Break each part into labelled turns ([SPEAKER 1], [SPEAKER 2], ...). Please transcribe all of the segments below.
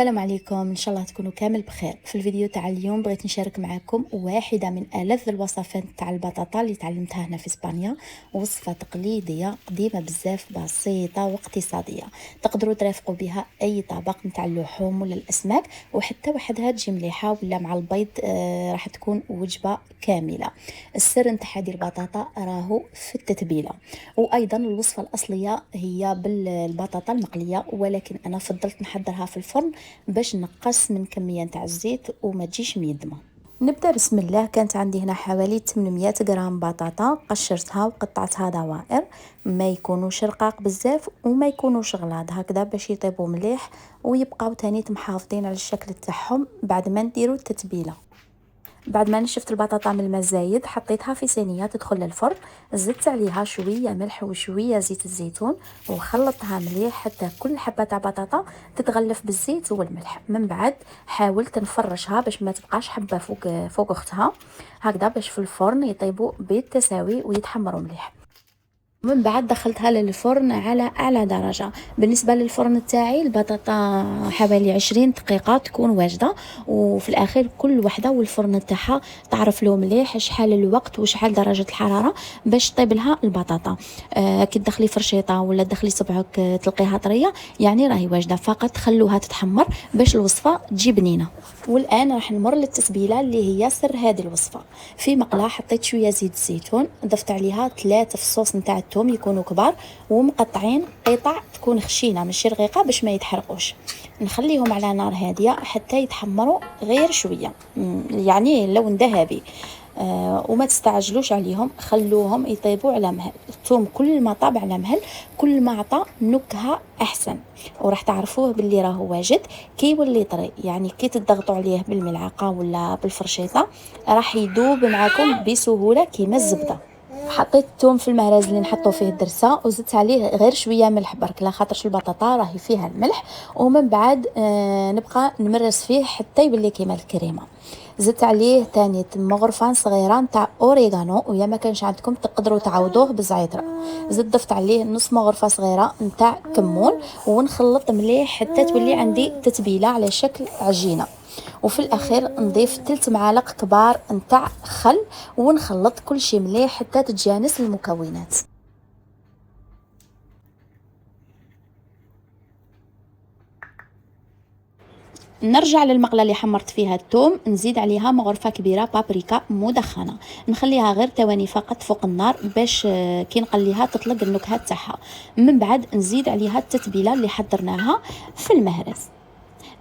[SPEAKER 1] السلام عليكم، ان شاء الله تكونوا كامل بخير. في الفيديو تاع اليوم بغيت نشارك معكم واحده من ألذ الوصفات تاع البطاطا اللي تعلمتها هنا في اسبانيا. وصفه تقليديه قديمه بزاف، بسيطه واقتصاديه، تقدروا ترافقوا بها اي طبق نتاع اللحوم ولا الاسماك، وحتى وحدها تجي مليحه ولا مع البيض. راح تكون وجبه كامله. السر نتاع هذه البطاطا راهو في التتبيله. وايضا الوصفه الاصليه هي بالبطاطا المقليه، ولكن انا فضلت نحضرها في الفرن باش نقص من كميه نتاع الزيت وما تجيش ميدمه. نبدا بسم الله. كانت عندي هنا حوالي 800 غرام بطاطا، قشرتها وقطعتها دوائر، ما يكونوش رقاق بزاف وما يكونوش غلاظ، هكذا باش يطيبوا مليح ويبقاو تاني محافظين على الشكل تاعهم بعد ما نديروا التتبيله. بعد ما نشفت البطاطا من الماء زايد حطيتها في صينيه تدخل للفرن، زدت عليها شويه ملح وشويه زيت الزيتون وخلطتها مليح حتى كل حبه تاع بطاطا تتغلف بالزيت والملح. من بعد حاولت نفرشها باش ما تبقاش حبه فوق اختها، هكذا باش في الفرن يطيبوا بالتساوي ويتحمروا مليح. من بعد دخلتها للفرن على اعلى درجه. بالنسبه للفرن تاعي البطاطا حوالي 20 دقيقه تكون واجده، وفي الاخير كل وحده والفرن تاعها تعرف له مليح شحال الوقت وشحال درجه الحراره باش طيب لها البطاطا. كي تدخلي فرشيطه ولا تدخلي صبعك تلقيها طريه، يعني راهي واجده، فقط خلوها تتحمر باش الوصفه تجي بنينه. والان راح نمر للتتبيله اللي هي سر هذه الوصفه. في مقله حطيت شويه زيت الزيتون، ضفت عليها 3 فصوص نتاع الثوم يكونوا كبار ومقطعين قطع تكون خشينه ماشي رقيقه باش ما يتحرقوش. نخليهم على نار هاديه حتى يتحمروا غير شويه، يعني لون ذهبي. وما تستعجلوش عليهم، خلوهم يطيبوا على مهل. الثوم كل ما طاب على مهل كل ما عطى نكهه احسن، وراح تعرفوه باللي راهو واجد كي يولي طري. يعني كي تضغطوا عليه بالملعقه ولا بالفرشيطه راح يذوب معكم بسهوله كيما الزبده. حطيت الثوم في المهرز اللي نحطو فيه الدرسه، وزدت عليه غير شويه ملح برك، لا خاطرش البطاطا راهي فيها الملح. ومن بعد نبقى نمرس فيه حتى يولي كيما الكريمه. زدت عليه تاني مغرفه صغيره نتاع اوريغانو، ويا ما كانش عندكم تقدروا تعوضوه بالزعتر. زدت ضفت عليه نص مغرفه صغيره نتاع كمون، ونخلط مليح حتى تولي عندي تتبيله على شكل عجينه. وفي الاخير نضيف 3 معالق كبار نتاع خل، ونخلط كل شيء مليح حتى تتجانس المكونات. نرجع للمقله اللي حمرت فيها الثوم، نزيد عليها مغرفه كبيره بابريكا مدخنه، نخليها غير ثواني فقط فوق النار باش كي نقليها تطلق النكهه تاعها. من بعد نزيد عليها التتبيله اللي حضرناها في المهرز.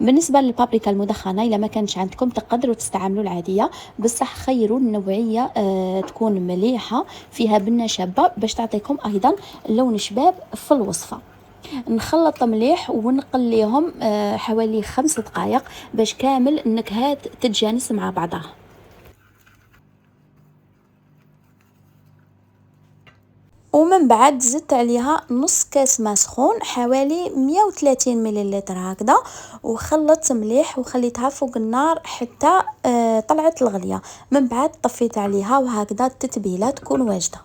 [SPEAKER 1] بالنسبه للبابريكا المدخنه الا ما كانش عندكم تقدروا تستعملوا العاديه، بصح خيروا النوعيه تكون مليحه فيها بنه شابه باش تعطيكم ايضا لون شباب في الوصفه. نخلط مليح ونقليهم حوالي 5 دقائق باش كامل النكهات تتجانس مع بعضها. ومن بعد زدت عليها نص كاس ماء سخون حوالي 130 مليلتر هكذا، وخلطت مليح وخليتها فوق النار حتى طلعت الغليه. من بعد طفيت عليها وهكذا التتبيله تكون واجده.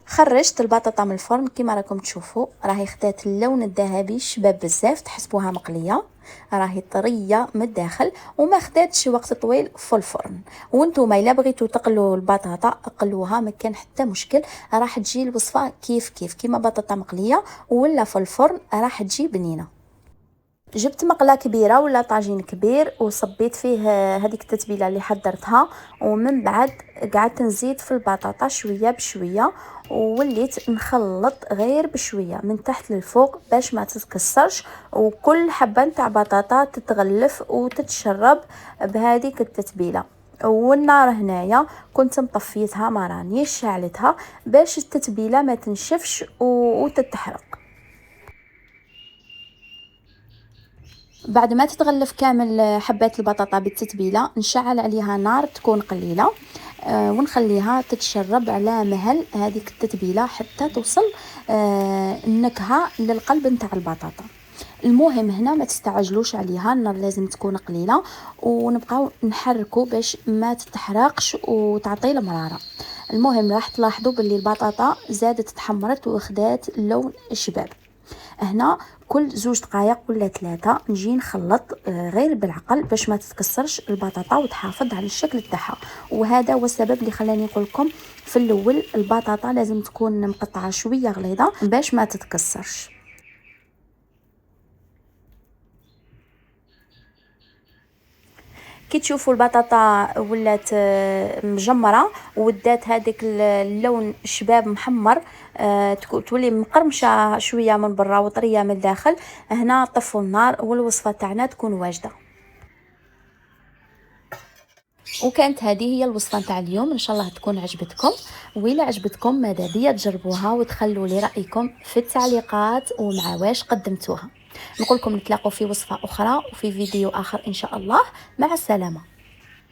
[SPEAKER 1] خرجت البطاطا من الفرن كما راكم تشوفوا، راهي خدات اللون الذهبي شباب بزاف، تحسبوها مقليه، راهي طريه من الداخل وما خداتش وقت طويل في الفرن. وانتم الا بغيتوا تقلوا البطاطا قلوها، ما كان حتى مشكل، راح تجي الوصفه كيف كيما بطاطا مقليه ولا في الفرن راح تجي بنينه. جبت مقله كبيره ولا طاجين كبير وصبيت فيه هذيك التتبيله اللي حضرتها، ومن بعد قعدت نزيد في البطاطا شويه بشويه، ووليت نخلط غير بشويه من تحت للفوق باش ما تتكسرش، وكل حبه نتاع بطاطا تتغلف وتتشرب بهذيك التتبيله. والنار هنايا كنت مطفيتها، ما رانيش شعلتها باش التتبيله ما تنشفش وتتحرق. بعد ما تتغلف كامل حبات البطاطا بالتتبيله نشعل عليها نار تكون قليله، ونخليها تتشرب على مهل هذيك التتبيله حتى توصل النكهه للقلب نتاع البطاطا. المهم هنا ما تستعجلوش عليها، النار لازم تكون قليله، ونبقاو نحركوا باش ما تتحرقش وتعطي المراره. المهم راح تلاحظوا باللي البطاطا زادت تحمرت وخدات لون الشباب. هنا كل 2 دقائق ولا 3 نجي نخلط غير بالعقل باش ما تتكسرش البطاطا وتحافظ على الشكل تاعها. وهذا هو السبب اللي خلاني نقول لكم في الاول البطاطا لازم تكون مقطعه شويه غليظه باش ما تتكسرش. كي تشوفوا البطاطا ولات مجمره ودات هذاك اللون الشباب محمر، تولي مقرمشه شويه من برا وطريه من الداخل، هنا طفوا النار والوصفه تاعنا تكون واجده. وكانت هذه هي الوصفه تاع اليوم، ان شاء الله تكون عجبتكم. وإلا عجبتكم ماذا بيا تجربوها وتخلوا لي رايكم في التعليقات ومع واش قدمتوها. نقول لكم نتلاقوا في وصفه اخرى وفي فيديو اخر ان شاء الله. مع السلامه.